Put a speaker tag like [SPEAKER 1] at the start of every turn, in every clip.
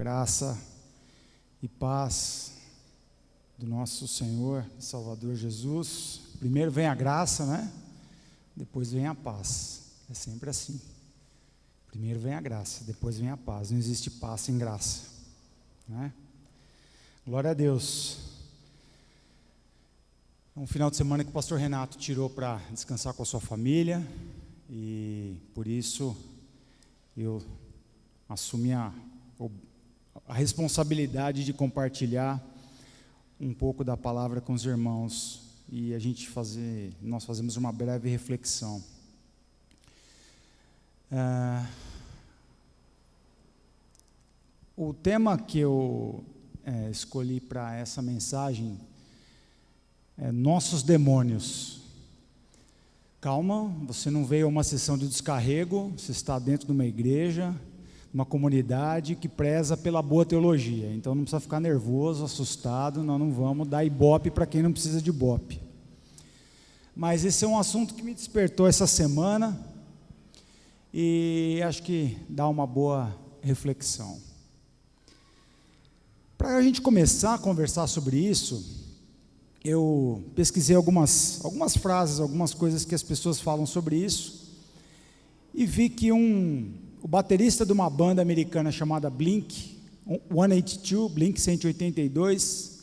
[SPEAKER 1] Graça e paz do nosso Senhor e Salvador Jesus. Primeiro vem a graça, né? Depois vem a paz. É sempre assim. Primeiro vem a graça, depois vem a paz. Não existe paz sem graça, né? Glória a Deus. É um final de semana que o pastor Renato tirou para descansar com a sua família, e por isso eu assumi a responsabilidade de compartilhar um pouco da palavra com os irmãos e nós fazemos uma breve reflexão. O tema que eu escolhi para essa mensagem é nossos demônios. Calma, você não veio a uma sessão de descarrego, você está dentro de uma igreja, uma comunidade que preza pela boa teologia, então não precisa ficar nervoso, assustado, nós não vamos dar ibope para quem não precisa de ibope. Mas esse é um assunto que me despertou essa semana e acho que dá uma boa reflexão. Para a gente começar a conversar sobre isso, eu pesquisei algumas frases, algumas coisas que as pessoas falam sobre isso, e vi que o baterista de uma banda americana chamada Blink 182,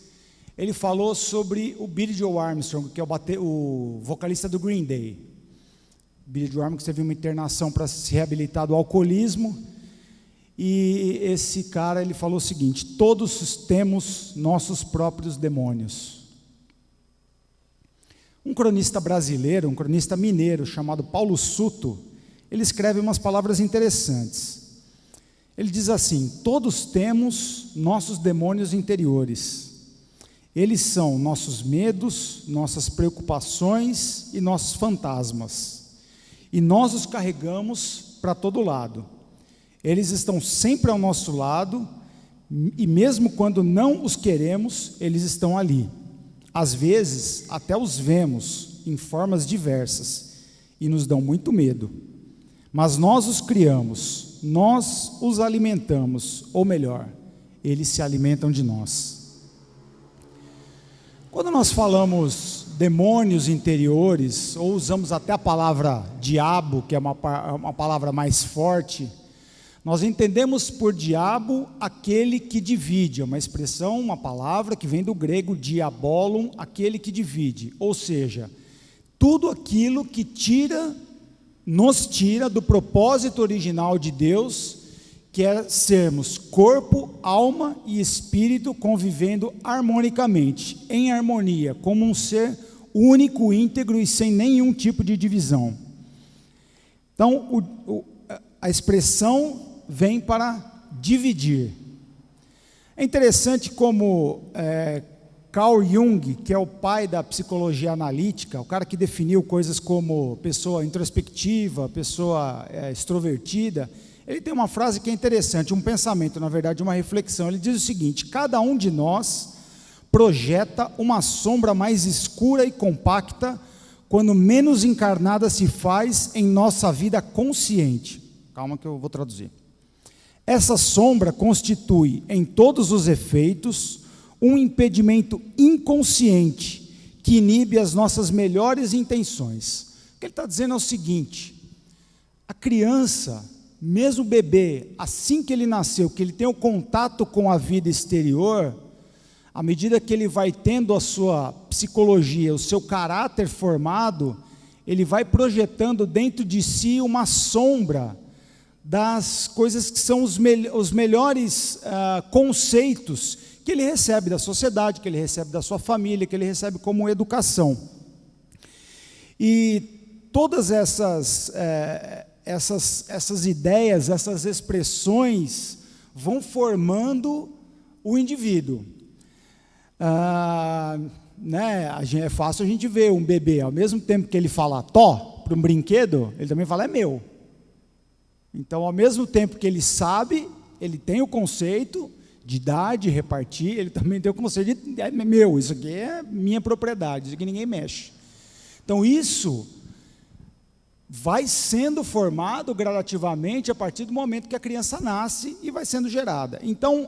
[SPEAKER 1] ele falou sobre o Billy Joe Armstrong, que é o vocalista do Green Day. Billy Joe Armstrong teve uma internação para se reabilitar do alcoolismo, e esse cara, ele falou o seguinte: todos temos nossos próprios demônios. Um cronista brasileiro, um cronista mineiro chamado Paulo Suto, ele escreve umas palavras interessantes. Ele diz assim: todos temos nossos demônios interiores. Eles são nossos medos, nossas preocupações e nossos fantasmas. E nós os carregamos para todo lado. Eles estão sempre ao nosso lado, e mesmo quando não os queremos, eles estão ali. Às vezes, até os vemos em formas diversas e nos dão muito medo. Mas nós os criamos, nós os alimentamos, ou melhor, eles se alimentam de nós. Quando nós falamos demônios interiores, ou usamos até a palavra diabo, que é uma palavra mais forte, nós entendemos por diabo aquele que divide, é uma expressão, uma palavra que vem do grego diabolon, aquele que divide, ou seja, tudo aquilo que nos tira do propósito original de Deus, que é sermos corpo, alma e espírito convivendo harmonicamente, em harmonia, como um ser único, íntegro e sem nenhum tipo de divisão. Então, a expressão vem para dividir. É interessante como Carl Jung, que é o pai da psicologia analítica, o cara que definiu coisas como pessoa introspectiva, pessoa extrovertida, ele tem uma frase que é interessante, um pensamento, na verdade, uma reflexão. Ele diz o seguinte: cada um de nós projeta uma sombra mais escura e compacta quando menos encarnada se faz em nossa vida consciente. Calma que eu vou traduzir. Essa sombra constitui, em todos os efeitos, um impedimento inconsciente que inibe as nossas melhores intenções. O que ele está dizendo é o seguinte: a criança, mesmo o bebê, assim que ele nasceu, que ele tem o contato com a vida exterior, à medida que ele vai tendo a sua psicologia, o seu caráter formado, ele vai projetando dentro de si uma sombra das coisas que são os melhores conceitos que ele recebe da sociedade, que ele recebe da sua família, que ele recebe como educação. E todas essas ideias, essas expressões vão formando o indivíduo. É fácil a gente ver um bebê, ao mesmo tempo que ele fala tó para um brinquedo, ele também fala é meu. Então, ao mesmo tempo que ele sabe, ele tem o conceito de dar, de repartir, ele também tem o conceito de é meu, isso aqui é minha propriedade, isso aqui ninguém mexe. Então, isso vai sendo formado gradativamente a partir do momento que a criança nasce e vai sendo gerada. Então,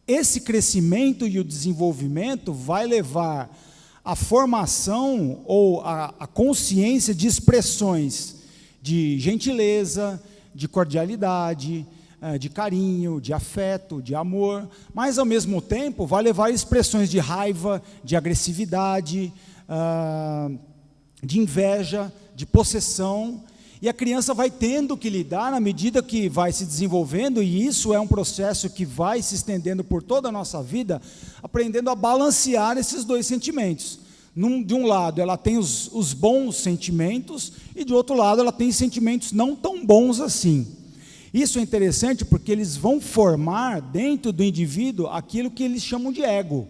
[SPEAKER 1] esse crescimento e o desenvolvimento vai levar à formação ou à consciência de expressões de gentileza, de cordialidade, de carinho, de afeto, de amor, mas ao mesmo tempo vai levar a expressões de raiva, de agressividade, de inveja, de possessão, e a criança vai tendo que lidar na medida que vai se desenvolvendo, e isso é um processo que vai se estendendo por toda a nossa vida, aprendendo a balancear esses dois sentimentos. De um lado, ela tem os bons sentimentos, e de outro lado, ela tem sentimentos não tão bons assim. Isso é interessante porque eles vão formar dentro do indivíduo aquilo que eles chamam de ego.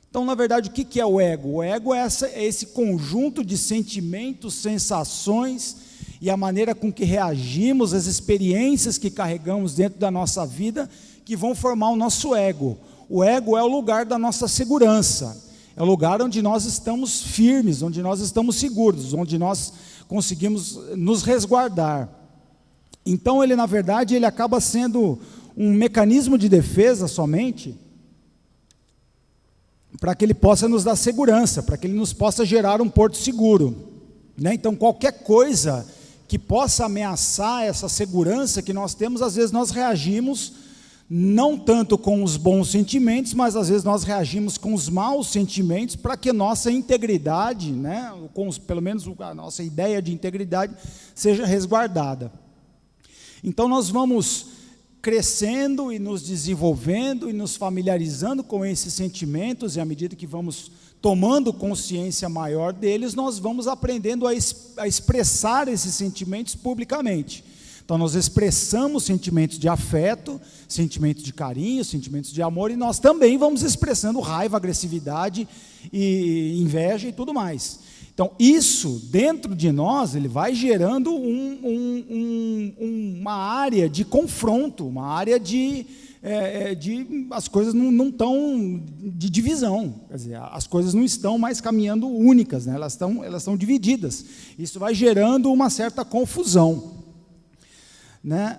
[SPEAKER 1] Então, na verdade, o que é o ego? O ego é esse conjunto de sentimentos, sensações e a maneira com que reagimos, as experiências que carregamos dentro da nossa vida, que vão formar o nosso ego. O ego é o lugar da nossa segurança, é o lugar onde nós estamos firmes, onde nós estamos seguros, onde nós conseguimos nos resguardar. Então, ele, na verdade, ele acaba sendo um mecanismo de defesa somente, para que ele possa nos dar segurança, para que ele nos possa gerar um porto seguro, né? Então, qualquer coisa que possa ameaçar essa segurança que nós temos, às vezes nós reagimos, não tanto com os bons sentimentos, mas às vezes nós reagimos com os maus sentimentos, para que nossa integridade, né, pelo menos a nossa ideia de integridade, seja resguardada. Então, nós vamos crescendo e nos desenvolvendo e nos familiarizando com esses sentimentos, e à medida que vamos tomando consciência maior deles, nós vamos aprendendo a expressar esses sentimentos publicamente. Então, nós expressamos sentimentos de afeto, sentimentos de carinho, sentimentos de amor, e nós também vamos expressando raiva, agressividade, e inveja e tudo mais. Então, isso, dentro de nós, ele vai gerando uma área de confronto, uma área de as coisas não estão de divisão, quer dizer, as coisas não estão mais caminhando únicas, né? Elas estão divididas. Isso vai gerando uma certa confusão, né?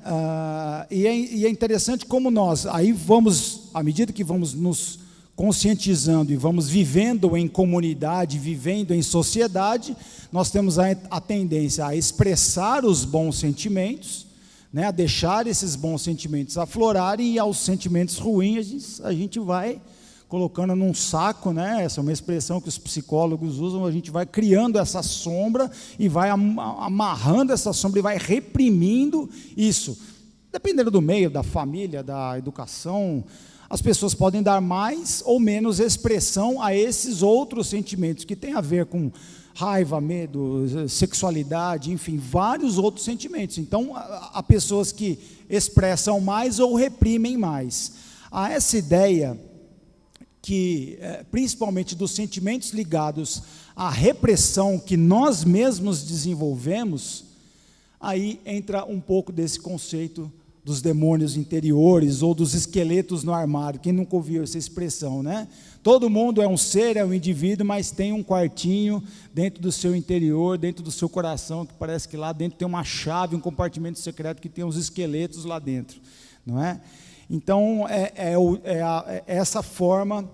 [SPEAKER 1] E é interessante como nós, aí vamos, à medida que vamos nos conscientizando e vamos vivendo em comunidade, vivendo em sociedade, nós temos a tendência a expressar os bons sentimentos, né, a deixar esses bons sentimentos aflorarem, e aos sentimentos ruins a gente vai colocando num saco, né? Essa é uma expressão que os psicólogos usam, a gente vai criando essa sombra e vai amarrando essa sombra e vai reprimindo isso. Dependendo do meio, da família, da educação, as pessoas podem dar mais ou menos expressão a esses outros sentimentos, que têm a ver com raiva, medo, sexualidade, enfim, vários outros sentimentos. Então, há pessoas que expressam mais ou reprimem mais. Há essa ideia que, principalmente dos sentimentos ligados à repressão que nós mesmos desenvolvemos, aí entra um pouco desse conceito dos demônios interiores, ou dos esqueletos no armário. Quem nunca ouviu essa expressão, né? Todo mundo é um ser, é um indivíduo, mas tem um quartinho dentro do seu interior, dentro do seu coração, que parece que lá dentro tem uma chave, um compartimento secreto que tem uns esqueletos lá dentro, não é? Então, é essa forma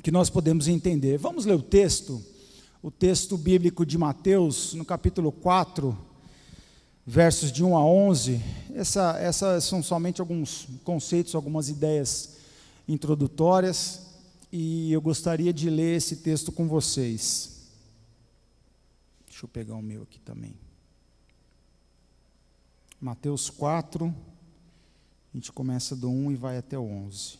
[SPEAKER 1] que nós podemos entender. Vamos ler o texto bíblico de Mateus, no capítulo 4, versos de 1 a 11, essas são somente alguns conceitos, algumas ideias introdutórias, e eu gostaria de ler esse texto com vocês. Deixa eu pegar o meu aqui também. Mateus 4, a gente começa do 1 e vai até o 11.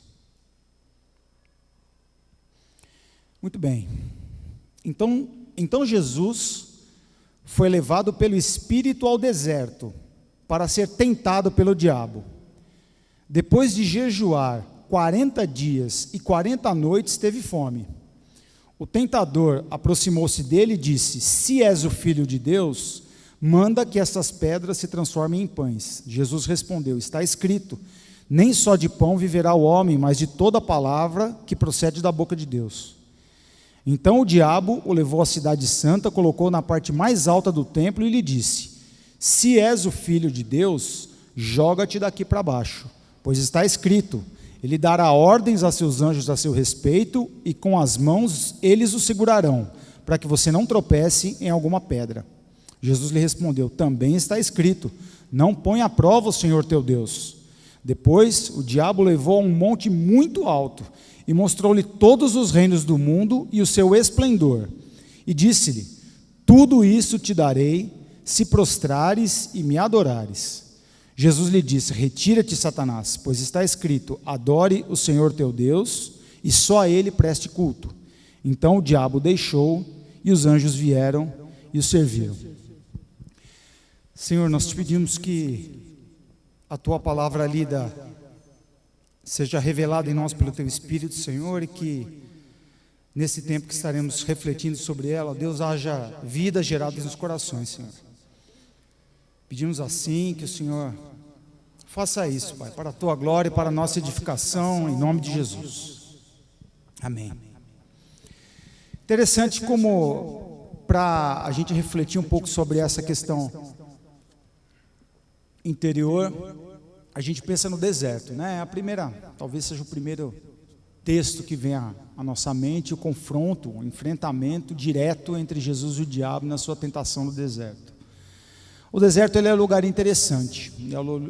[SPEAKER 1] Muito bem. Então Jesus foi levado pelo Espírito ao deserto, para ser tentado pelo diabo. Depois de jejuar 40 dias e 40 noites, teve fome. O tentador aproximou-se dele e disse: se és o Filho de Deus, manda que essas pedras se transformem em pães. Jesus respondeu: está escrito, nem só de pão viverá o homem, mas de toda palavra que procede da boca de Deus. Então o diabo o levou à cidade santa, colocou na parte mais alta do templo e lhe disse: se és o filho de Deus, joga-te daqui para baixo, pois está escrito: ele dará ordens a seus anjos a seu respeito, e com as mãos eles o segurarão, para que você não tropece em alguma pedra. Jesus lhe respondeu: também está escrito: não põe à prova o Senhor teu Deus. Depois o diabo o levou a um monte muito alto, e mostrou-lhe todos os reinos do mundo e o seu esplendor, e disse-lhe: tudo isso te darei, se prostrares e me adorares. Jesus lhe disse: retira-te, Satanás, pois está escrito: adore o Senhor teu Deus, e só a ele preste culto. Então o diabo o deixou, e os anjos vieram e o serviram. Senhor, nós te pedimos que a tua palavra lida seja revelada em nós pelo teu Espírito, Senhor, e que nesse tempo que estaremos refletindo sobre ela, Deus, haja vida gerada nos corações, Senhor. Pedimos assim que o Senhor faça isso, Pai, para a tua glória e para a nossa edificação, em nome de Jesus. Amém. Interessante como, para a gente refletir um pouco sobre essa questão interior, a gente pensa no deserto, né? Talvez seja o primeiro texto que vem à nossa mente, o confronto, o enfrentamento direto entre Jesus e o diabo na sua tentação no deserto. O deserto, ele é um lugar interessante,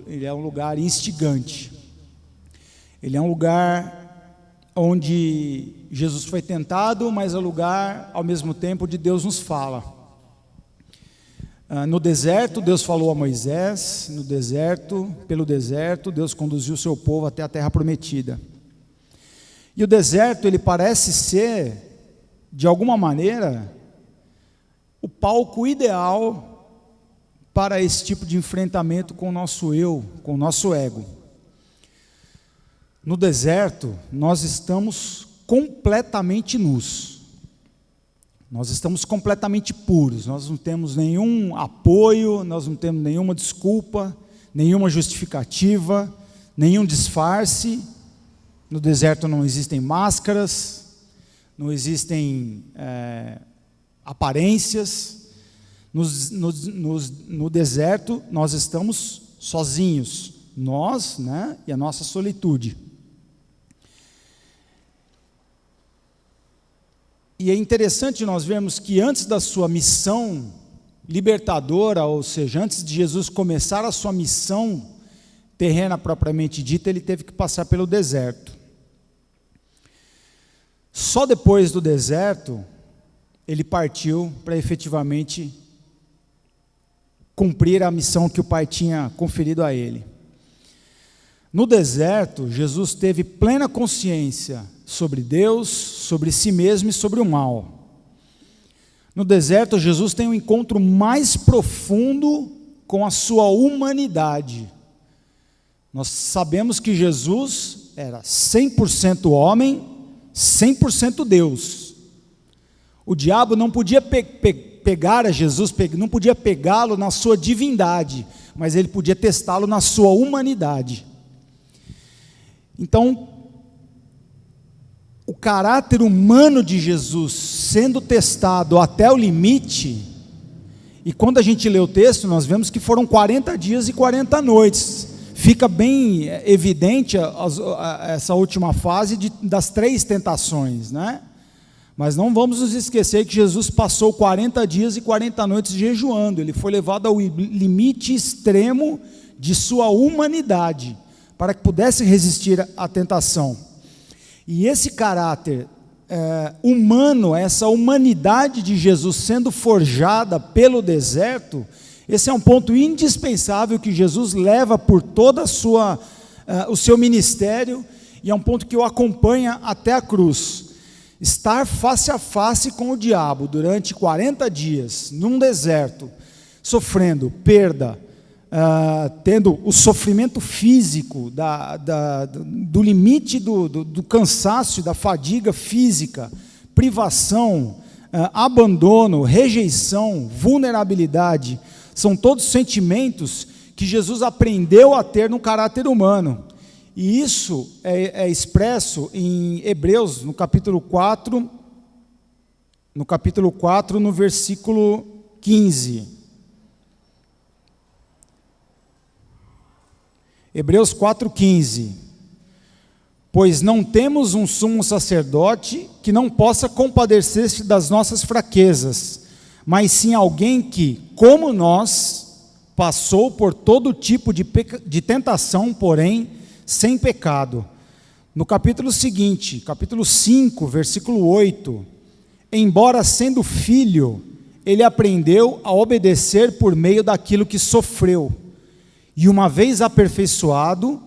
[SPEAKER 1] ele é um lugar instigante, ele é um lugar onde Jesus foi tentado, mas é um lugar, ao mesmo tempo, onde Deus nos fala. No deserto, Deus falou a Moisés, pelo deserto, Deus conduziu o seu povo até a terra prometida. E o deserto, ele parece ser, de alguma maneira, o palco ideal para esse tipo de enfrentamento com o nosso eu, com o nosso ego. No deserto, nós estamos completamente nus. Nós estamos completamente puros, nós não temos nenhum apoio, nós não temos nenhuma desculpa, nenhuma justificativa, nenhum disfarce. No deserto não existem máscaras, não existem aparências. No deserto nós estamos sozinhos, nós, né, e a nossa solitude. E é interessante nós vermos que antes da sua missão libertadora, ou seja, antes de Jesus começar a sua missão terrena propriamente dita, ele teve que passar pelo deserto. Só depois do deserto, ele partiu para efetivamente cumprir a missão que o Pai tinha conferido a ele. No deserto, Jesus teve plena consciência sobre Deus, sobre si mesmo e sobre o mal. No deserto, Jesus tem um encontro mais profundo com a sua humanidade. Nós sabemos que Jesus era 100% homem, 100% Deus. O diabo não podia pegar a Jesus, não podia pegá-lo na sua divindade, mas ele podia testá-lo na sua humanidade. Então, o caráter humano de Jesus sendo testado até o limite, e quando a gente lê o texto, nós vemos que foram 40 dias e 40 noites, fica bem evidente essa última fase das 3 tentações, né? Mas não vamos nos esquecer que Jesus passou 40 dias e 40 noites jejuando, ele foi levado ao limite extremo de sua humanidade, para que pudesse resistir à tentação. E esse caráter humano, essa humanidade de Jesus sendo forjada pelo deserto, esse é um ponto indispensável que Jesus leva por toda o seu ministério, e é um ponto que o acompanha até a cruz. Estar face a face com o diabo durante 40 dias, num deserto, sofrendo perda, tendo o sofrimento físico, do limite do cansaço, da fadiga física, privação, abandono, rejeição, vulnerabilidade, são todos sentimentos que Jesus aprendeu a ter no caráter humano. E isso é expresso em Hebreus, no capítulo 4, no capítulo 4, no versículo 15. Hebreus 4,15. Pois não temos um sumo sacerdote que não possa compadecer-se das nossas fraquezas, mas sim alguém que, como nós, passou por todo tipo de tentação, porém sem pecado. No capítulo seguinte, capítulo 5, versículo 8, embora sendo filho, ele aprendeu a obedecer por meio daquilo que sofreu, e uma vez aperfeiçoado,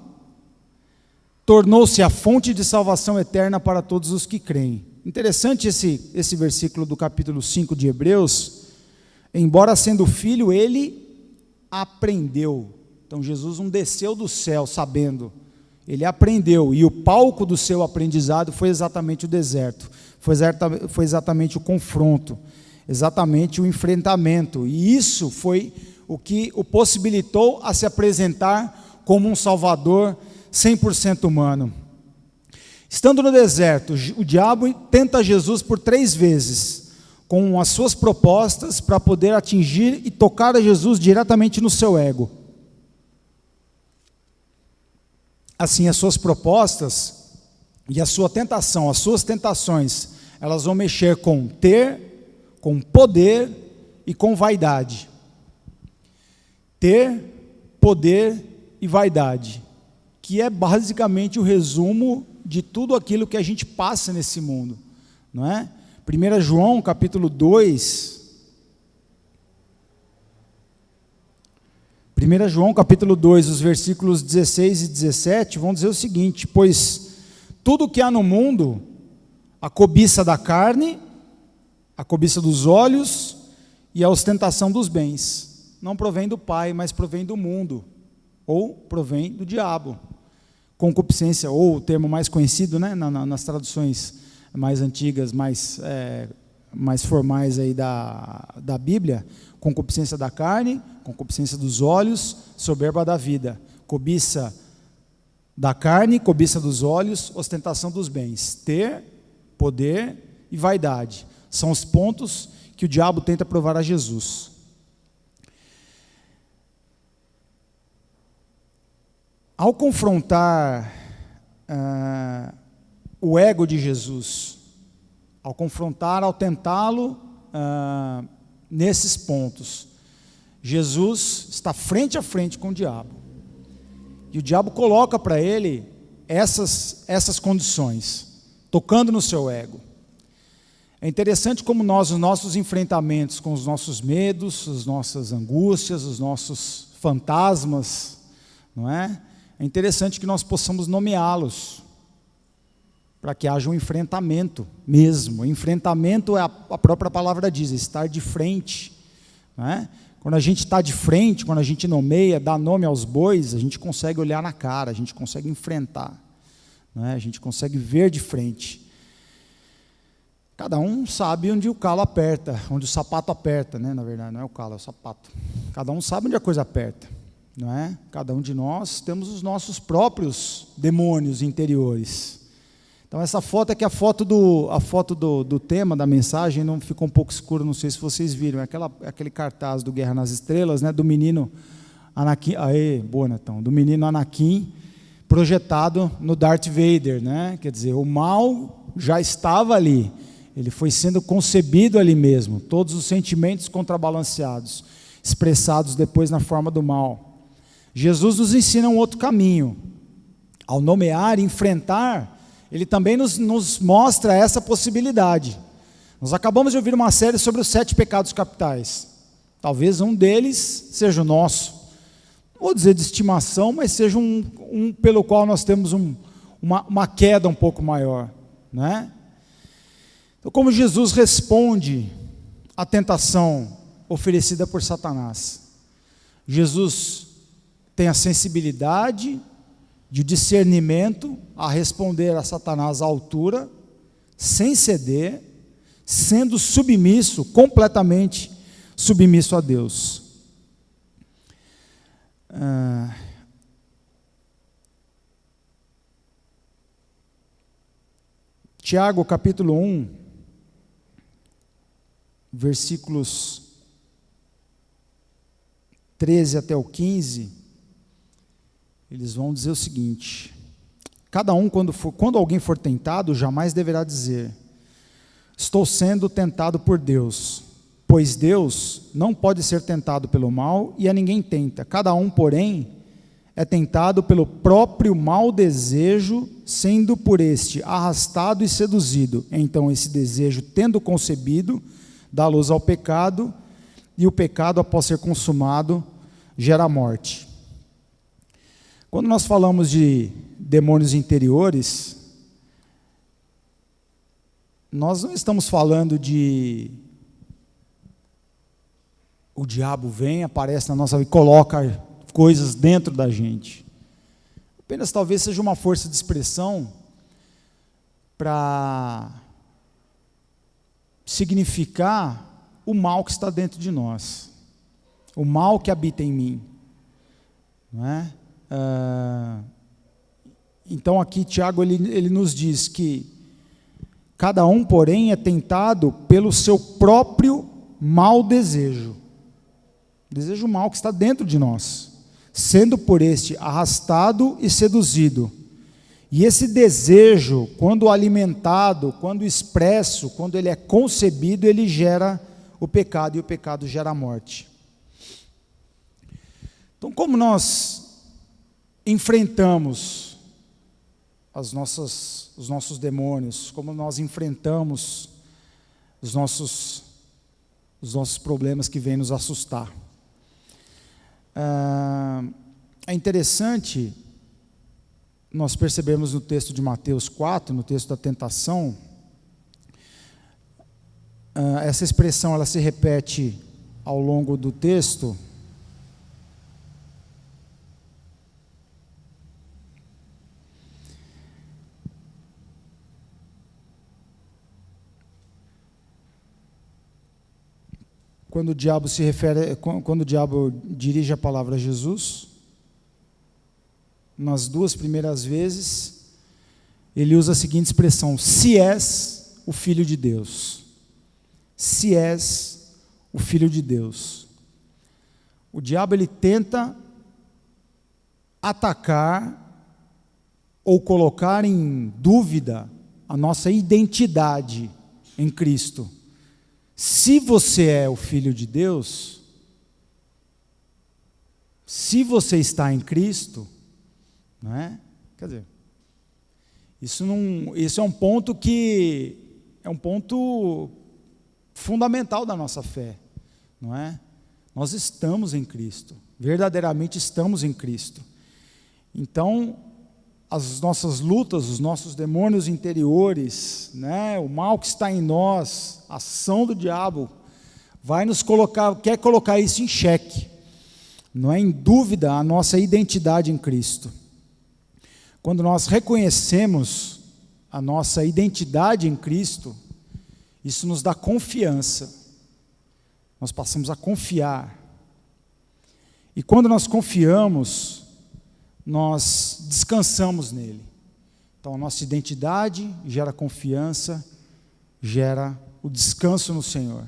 [SPEAKER 1] tornou-se a fonte de salvação eterna para todos os que creem. Interessante esse versículo do capítulo 5 de Hebreus. Embora sendo filho, ele aprendeu. Então Jesus não desceu do céu sabendo, ele aprendeu, e o palco do seu aprendizado foi exatamente o deserto, foi exatamente o confronto, exatamente o enfrentamento, e isso foi o que o possibilitou a se apresentar como um Salvador 100% humano. Estando no deserto, o diabo tenta Jesus por 3 vezes, com as suas propostas para poder atingir e tocar a Jesus diretamente no seu ego. Assim, as suas propostas e a sua tentação, as suas tentações, elas vão mexer com ter, com poder e com vaidade. Ter, poder e vaidade, que é basicamente o resumo de tudo aquilo que a gente passa nesse mundo, não é? 1 João capítulo 2, 1 João capítulo 2, os versículos 16 e 17, vão dizer o seguinte: pois tudo que há no mundo, a cobiça da carne, a cobiça dos olhos e a ostentação dos bens, não provém do Pai, mas provém do mundo, ou provém do diabo. Concupiscência, ou o termo mais conhecido, né, nas traduções mais antigas, mais formais aí da Bíblia, concupiscência da carne, concupiscência dos olhos, soberba da vida. Cobiça da carne, cobiça dos olhos, ostentação dos bens. Ter, poder e vaidade. São os pontos que o diabo tenta provar a Jesus. Ao confrontar o ego de Jesus, ao tentá-lo nesses pontos, Jesus está frente a frente com o diabo. E o diabo coloca para ele essas condições, tocando no seu ego. É interessante como os nossos enfrentamentos com os nossos medos, as nossas angústias, os nossos fantasmas, não é? É interessante que nós possamos nomeá-los, para que haja um enfrentamento mesmo. O enfrentamento, a própria palavra diz, estar de frente, não é? Quando a gente está de frente, quando a gente nomeia, dá nome aos bois, a gente consegue olhar na cara, a gente consegue enfrentar, não é? A gente consegue ver de frente. Cada um sabe onde o calo aperta, onde o sapato aperta, né? Na verdade, não é o calo, é o sapato. Cada um sabe onde a coisa aperta, não é? Cada um de nós temos os nossos próprios demônios interiores. Então essa foto aqui, a foto do tema da mensagem, não ficou um pouco escuro, não sei se vocês viram, aquele cartaz do Guerra nas Estrelas, né? Do menino Anakin, boa, Netão, do menino Anakin projetado no Darth Vader, né? Quer dizer, o mal já estava ali, ele foi sendo concebido ali mesmo, todos os sentimentos contrabalanceados, expressados depois na forma do mal. Jesus nos ensina um outro caminho. Ao nomear e enfrentar, ele também nos mostra essa possibilidade. Nós acabamos de ouvir uma série sobre os 7 pecados capitais. Talvez um deles seja o nosso. Não vou dizer de estimação, mas seja um pelo qual nós temos uma queda um pouco maior, né? Então, como Jesus responde à tentação oferecida por Satanás? Jesus tem a sensibilidade de discernimento a responder a Satanás à altura, sem ceder, sendo submisso, completamente submisso a Deus. Tiago capítulo 1, versículos 13 até o 15, eles vão dizer o seguinte: cada um, quando alguém for tentado, jamais deverá dizer: estou sendo tentado por Deus, pois Deus não pode ser tentado pelo mal e a ninguém tenta. Cada um, porém, é tentado pelo próprio mau desejo, sendo por este arrastado e seduzido. Então esse desejo, tendo concebido, dá luz ao pecado, e o pecado, após ser consumado, gera morte. Quando nós falamos de demônios interiores, nós não estamos falando de o diabo vem, aparece na nossa vida e coloca coisas dentro da gente. Apenas talvez seja uma força de expressão para significar o mal que está dentro de nós, o mal que habita em mim, não é? Então aqui Tiago ele nos diz que cada um, porém, é tentado pelo seu próprio mau desejo, desejo mau que está dentro de nós, sendo por este arrastado e seduzido. E esse desejo, quando alimentado, quando expresso, quando ele é concebido, ele gera o pecado, e o pecado gera a morte. Então, como nós enfrentamos os nossos demônios, como nós enfrentamos os nossos problemas que vêm nos assustar? É interessante nós percebemos no texto de Mateus 4, no texto da tentação, essa expressão ela se repete ao longo do texto. Quando o diabo dirige a palavra a Jesus, nas duas primeiras vezes, ele usa a seguinte expressão: se és o Filho de Deus. Se és o Filho de Deus. O diabo ele tenta atacar ou colocar em dúvida a nossa identidade em Cristo. Se você é o Filho de Deus, se você está em Cristo, não é? Quer dizer, isso é um ponto que é um ponto fundamental da nossa fé, não é? Nós estamos em Cristo, verdadeiramente estamos em Cristo. Então, as nossas lutas, os nossos demônios interiores, né, o mal que está em nós, a ação do diabo, quer colocar isso em xeque, não é, em dúvida a nossa identidade em Cristo. Quando nós reconhecemos a nossa identidade em Cristo, isso nos dá confiança, nós passamos a confiar, e quando nós confiamos, nós descansamos nele. Então a nossa identidade gera confiança, gera o descanso no Senhor.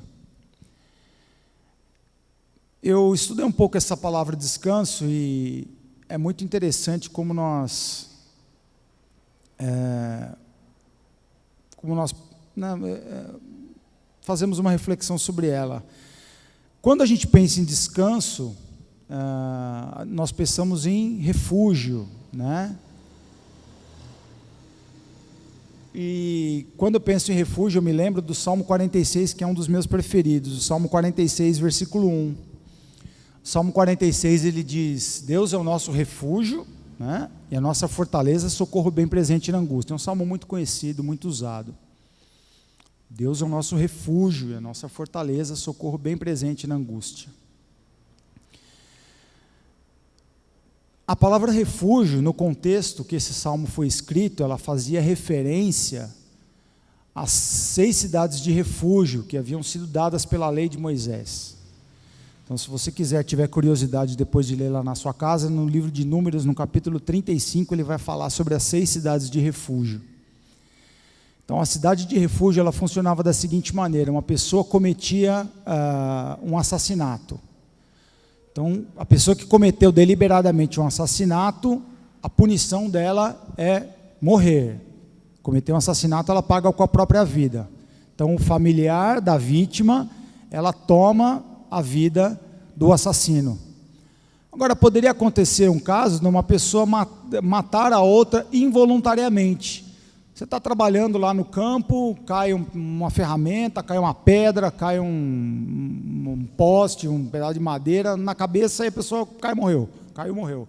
[SPEAKER 1] Eu estudei um pouco essa palavra descanso e é muito interessante como nós fazemos uma reflexão sobre ela. Quando a gente pensa em descanso, nós pensamos em refúgio, né? E quando eu penso em refúgio, eu me lembro do Salmo 46, que é um dos meus preferidos, o Salmo 46, versículo 1. O Salmo 46, ele diz: Deus é o nosso refúgio, né? E a nossa fortaleza, socorro bem presente na angústia. É um salmo muito conhecido, muito usado. Deus é o nosso refúgio, e a nossa fortaleza, socorro bem presente na angústia. A palavra refúgio, no contexto que esse salmo foi escrito, ela fazia referência às 6 cidades de refúgio que haviam sido dadas pela lei de Moisés. Então, se você tiver curiosidade depois de ler lá na sua casa, no livro de Números, no capítulo 35, ele vai falar sobre as 6 cidades de refúgio. Então, a cidade de refúgio, ela funcionava da seguinte maneira: uma pessoa cometia um assassinato. Então, a pessoa que cometeu deliberadamente um assassinato, a punição dela é morrer. Cometeu um assassinato, ela paga com a própria vida. Então, o familiar da vítima, ela toma a vida do assassino. Agora, poderia acontecer um caso de uma pessoa matar a outra involuntariamente. Você está trabalhando lá no campo, cai uma ferramenta, cai uma pedra, cai um poste, um pedaço de madeira na cabeça, e a pessoa caiu e morreu.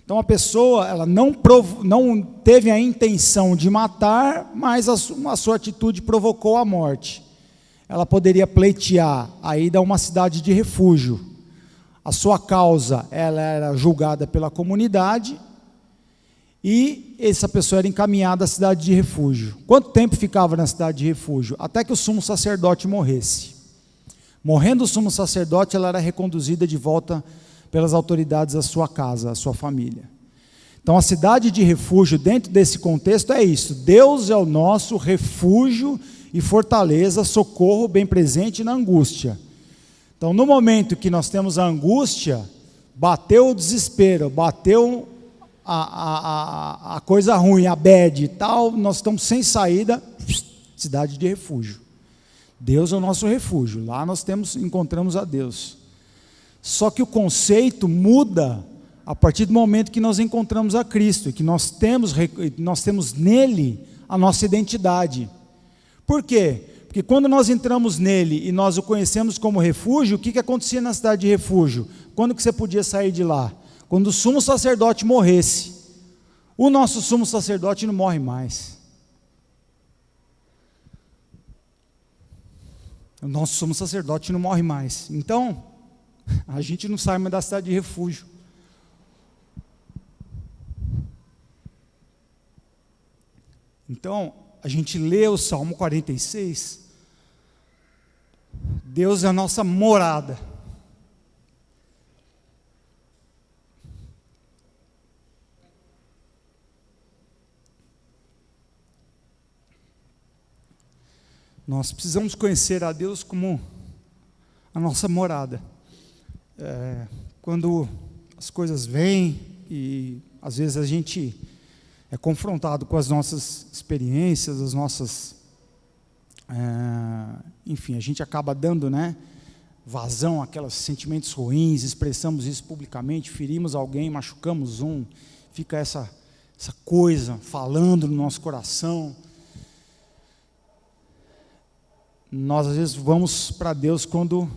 [SPEAKER 1] Então a pessoa, ela não teve a intenção de matar, mas a sua atitude provocou a morte. Ela poderia pleitear a ida a uma cidade de refúgio. A sua causa, ela era julgada pela comunidade, e essa pessoa era encaminhada à cidade de refúgio. Quanto tempo ficava na cidade de refúgio? Até que o sumo sacerdote morresse. Morrendo o sumo sacerdote, ela era reconduzida de volta pelas autoridades à sua casa, à sua família. Então, a cidade de refúgio, dentro desse contexto, é isso: Deus é o nosso refúgio e fortaleza, socorro bem presente na angústia. Então, no momento que nós temos a angústia, bateu o desespero, bateu a coisa ruim, a bad e tal, nós estamos sem saída, cidade de refúgio. Deus é o nosso refúgio, lá nós encontramos a Deus. Só que o conceito muda a partir do momento que nós encontramos a Cristo, e que nós temos nele a nossa identidade. Por quê? Porque quando nós entramos nele e nós o conhecemos como refúgio, o que acontecia na cidade de refúgio? Quando que você podia sair de lá? Quando o sumo sacerdote morresse. O nosso sumo sacerdote não morre mais. O nosso sumo sacerdote não morre mais. Então, a gente não sai mais da cidade de refúgio. Então, a gente lê o Salmo 46. Deus é a nossa morada. Nós precisamos conhecer a Deus como a nossa morada. Quando as coisas vêm e às vezes a gente é confrontado com as nossas experiências, as nossas, enfim, a gente acaba dando, vazão àqueles sentimentos ruins, expressamos isso publicamente, ferimos alguém, machucamos fica essa coisa falando no nosso coração. Nós às vezes vamos para Deus quando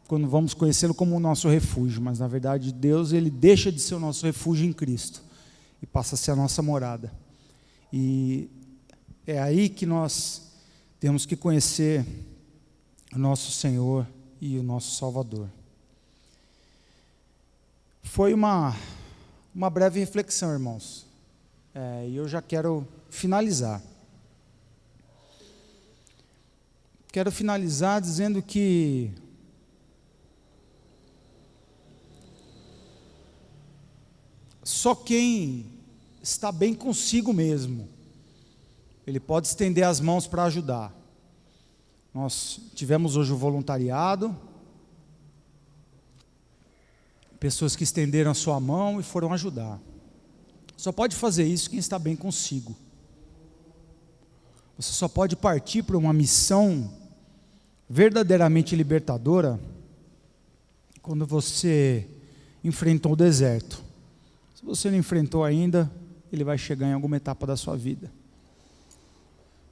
[SPEAKER 1] vamos conhecê-lo como o nosso refúgio, mas na verdade Deus, ele deixa de ser o nosso refúgio em Cristo e passa a ser a nossa morada. E é aí que nós temos que conhecer o nosso Senhor e o nosso Salvador. Foi uma breve reflexão, irmãos, e eu já quero finalizar. Quero finalizar dizendo que só quem está bem consigo mesmo, ele pode estender as mãos para ajudar. Nós tivemos hoje o voluntariado, pessoas que estenderam a sua mão e foram ajudar. Só pode fazer isso quem está bem consigo. Você só pode partir para uma missão verdadeiramente libertadora quando você enfrentou o deserto. Se você não enfrentou ainda, ele vai chegar em alguma etapa da sua vida.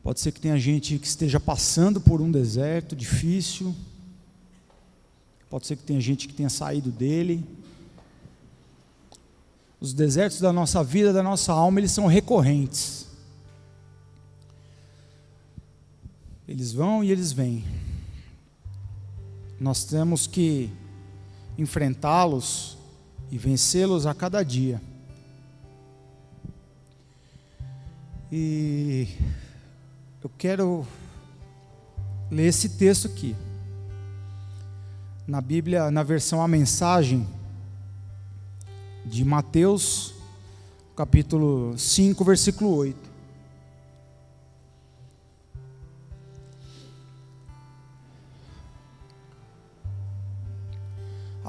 [SPEAKER 1] Pode ser que tenha gente que esteja passando por um deserto difícil, pode ser que tenha gente que tenha saído dele. Os desertos da nossa vida, da nossa alma, eles são recorrentes. Eles vão e eles vêm. Nós temos que enfrentá-los e vencê-los a cada dia. E eu quero ler esse texto aqui. Na Bíblia, na versão A Mensagem, de Mateus, capítulo 5, versículo 8.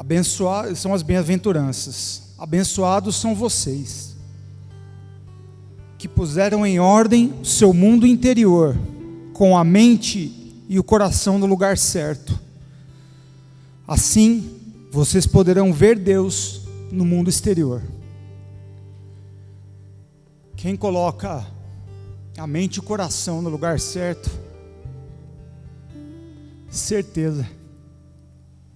[SPEAKER 1] Abençoados são as bem-aventuranças. Abençoados são vocês, que puseram em ordem o seu mundo interior, com a mente e o coração no lugar certo. Assim, vocês poderão ver Deus no mundo exterior. Quem coloca a mente e o coração no lugar certo, certeza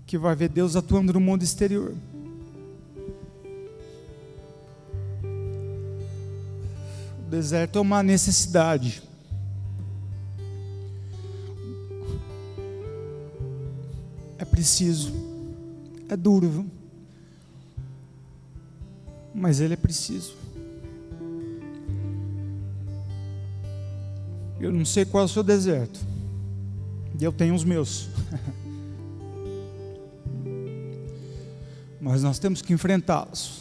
[SPEAKER 1] que vai ver Deus atuando no mundo exterior. O deserto é uma necessidade. É preciso. É duro, viu? Mas ele é preciso. Eu não sei qual é o seu deserto. Eu tenho os meus. Mas nós temos que enfrentá-los.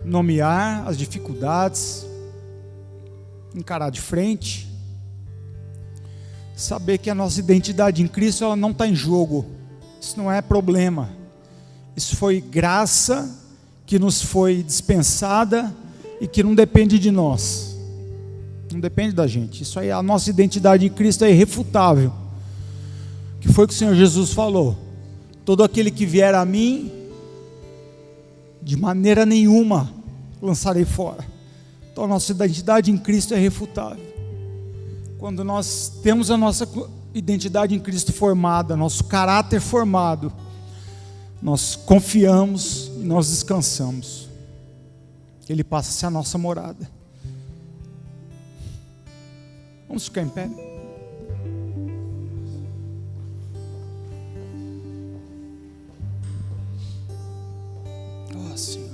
[SPEAKER 1] Nomear as dificuldades, encarar de frente, saber que a nossa identidade em Cristo ela não está em jogo. Isso não é problema. Isso foi graça que nos foi dispensada e que não depende de nós. Não depende da gente. Isso aí, a nossa identidade em Cristo é irrefutável. Que foi o que o Senhor Jesus falou: todo aquele que vier a mim, de maneira nenhuma lançarei fora. Então a nossa identidade em Cristo é irrefutável. Quando nós temos a nossa identidade em Cristo formada, nosso caráter formado, nós confiamos e nós descansamos. Ele passa a ser a nossa morada. Vamos ficar em pé? Oh, Senhor.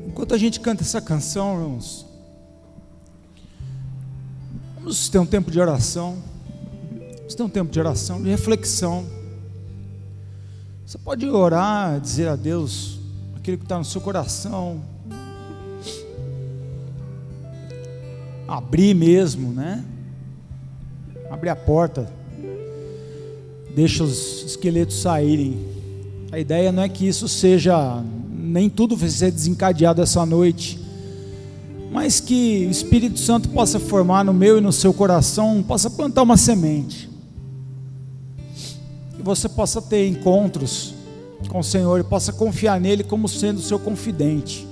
[SPEAKER 1] Enquanto a gente canta essa canção, irmãos, vamos ter um tempo de oração. Vamos ter um tempo de oração, de reflexão. Você pode orar, dizer a Deus aquilo que está no seu coração, abrir mesmo, né? Abrir a porta, deixa os esqueletos saírem. A ideia não é que isso seja, nem tudo vai ser desencadeado essa noite, mas que o Espírito Santo possa formar no meu e no seu coração, possa plantar uma semente, que você possa ter encontros com o Senhor e possa confiar nele como sendo seu confidente,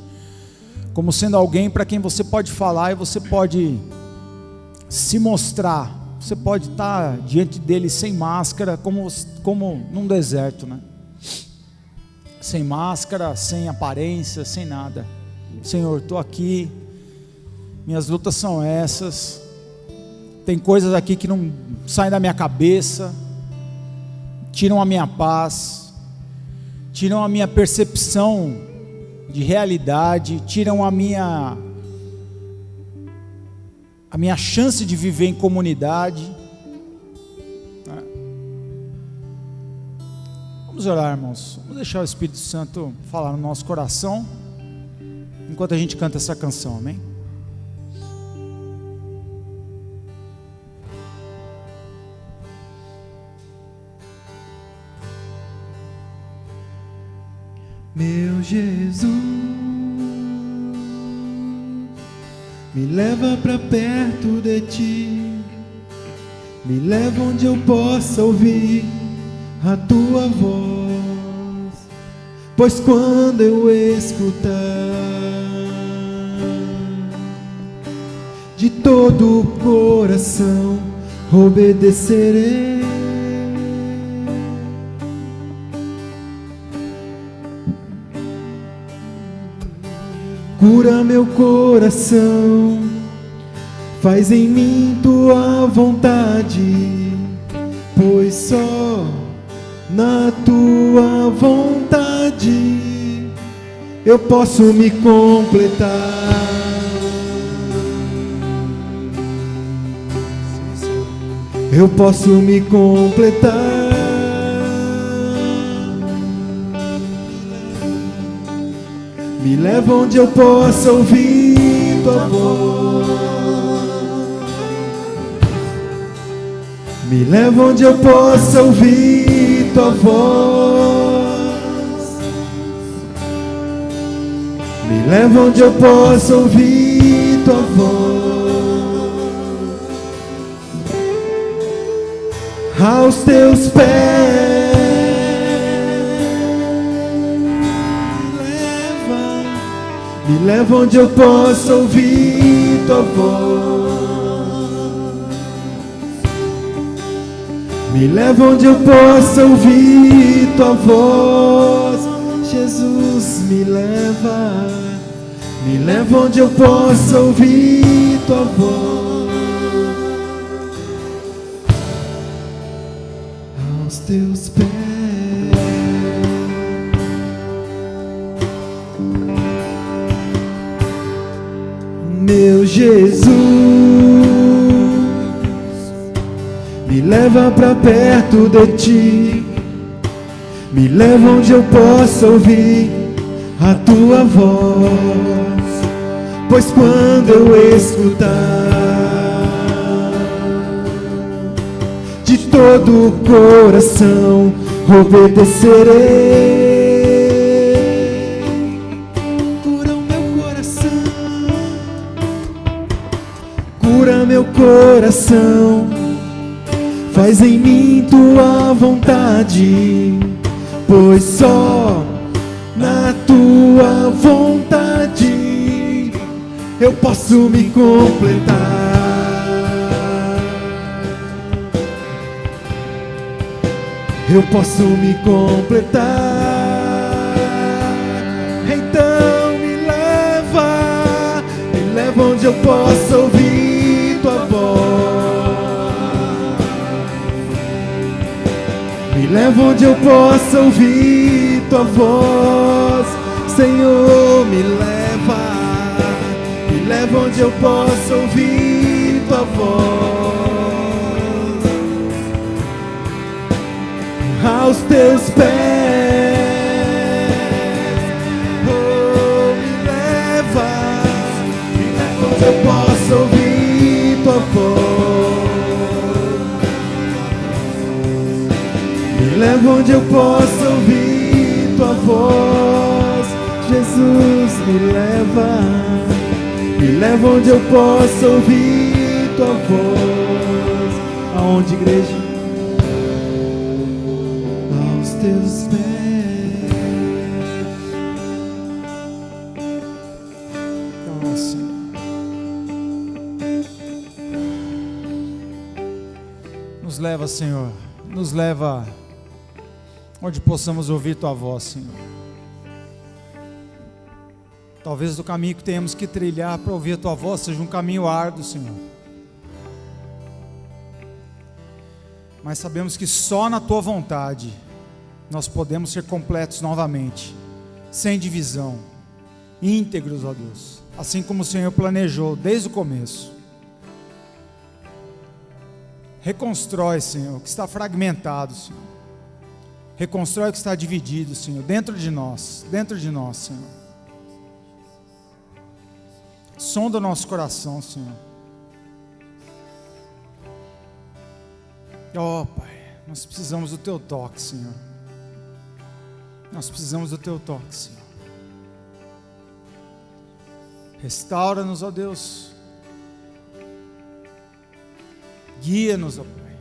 [SPEAKER 1] como sendo alguém para quem você pode falar e você pode se mostrar. Você pode estar diante dele sem máscara, como num deserto, né? Sem máscara, sem aparência, sem nada. Senhor, estou aqui, minhas lutas são essas, tem coisas aqui que não saem da minha cabeça, tiram a minha paz, tiram a minha percepção de realidade, tiram a minha chance de viver em comunidade. Vamos orar, irmãos. Vamos deixar o Espírito Santo falar no nosso coração enquanto a gente canta essa canção, amém?
[SPEAKER 2] Meu Jesus, me leva pra perto de ti, me leva onde eu possa ouvir a tua voz, pois quando eu escutar, de todo o coração obedecerei. Cura meu coração, faz em mim tua vontade, pois só na tua vontade eu posso me completar. Eu posso me completar. Me leva onde eu possa ouvir tua voz, Me leva onde eu possa ouvir tua voz. Me leva onde eu possa ouvir tua voz. Aos teus pés. Me leva onde eu possa ouvir tua voz. Me leva onde eu possa ouvir tua voz. Jesus, me leva onde eu possa ouvir tua voz. Aos teus pés. Meu Jesus, me leva pra perto de ti. Me leva onde eu possa ouvir a tua voz. Pois quando eu escutar, de todo o coração obedecerei. Cura o meu coração, cura meu coração. Faz em mim tua vontade, pois só na tua vontade eu posso me completar. Eu posso me completar. Então me leva onde eu possa ouvir tua voz. Me leva onde eu possa ouvir tua voz. Senhor, me leva onde eu possa ouvir tua voz. Aos teus pés. Oh, me leva onde eu possa ouvir tua voz. Me leva onde eu possa ouvir tua voz. Jesus, me leva onde eu possa ouvir tua voz. Aonde, igreja? Aos teus pés.
[SPEAKER 1] Oh, Senhor. Nos leva, Senhor. Nos leva onde possamos ouvir tua voz, Senhor. Talvez o caminho que tenhamos que trilhar para ouvir a tua voz seja um caminho árduo, Senhor. Mas sabemos que só na tua vontade nós podemos ser completos novamente, sem divisão, íntegros, ó Deus, assim como o Senhor planejou desde o começo. Reconstrói, Senhor, o que está fragmentado, Senhor. Reconstrói o que está dividido, Senhor, dentro de nós, Senhor. Sonda o nosso coração, Senhor. Oh, Pai, nós precisamos do teu toque, Senhor. Nós precisamos do teu toque, Senhor. Restaura-nos, ó Deus. Guia-nos, ó Pai,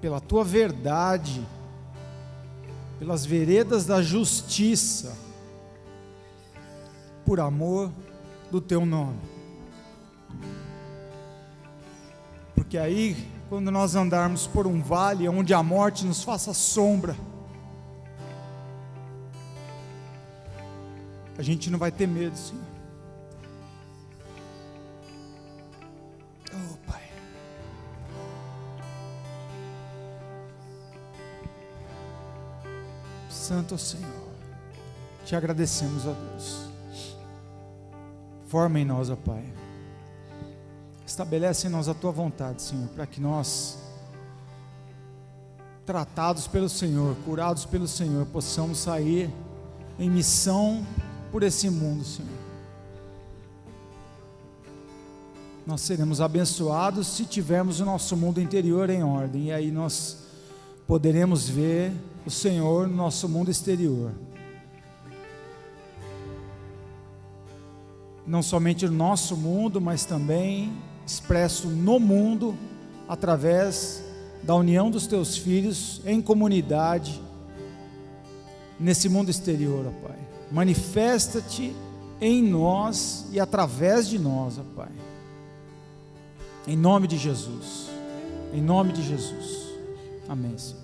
[SPEAKER 1] pela tua verdade, pelas veredas da justiça, por amor do teu nome. Porque aí, quando nós andarmos por um vale onde a morte nos faça sombra, a gente não vai ter medo, Senhor. Oh, Pai. Santo Senhor, te agradecemos, ó Deus. Forma em nós, ó Pai. Estabelece em nós a tua vontade, Senhor, para que nós, tratados pelo Senhor, curados pelo Senhor, possamos sair em missão por esse mundo, Senhor. nós seremos abençoados se tivermos o nosso mundo interior em ordem, e aí nós poderemos ver o Senhor no nosso mundo exterior, não somente no nosso mundo, mas também expresso no mundo, através da união dos teus filhos em comunidade, nesse mundo exterior, ó Pai. Manifesta-te em nós e através de nós, ó Pai, em nome de Jesus, em nome de Jesus, amém, Senhor.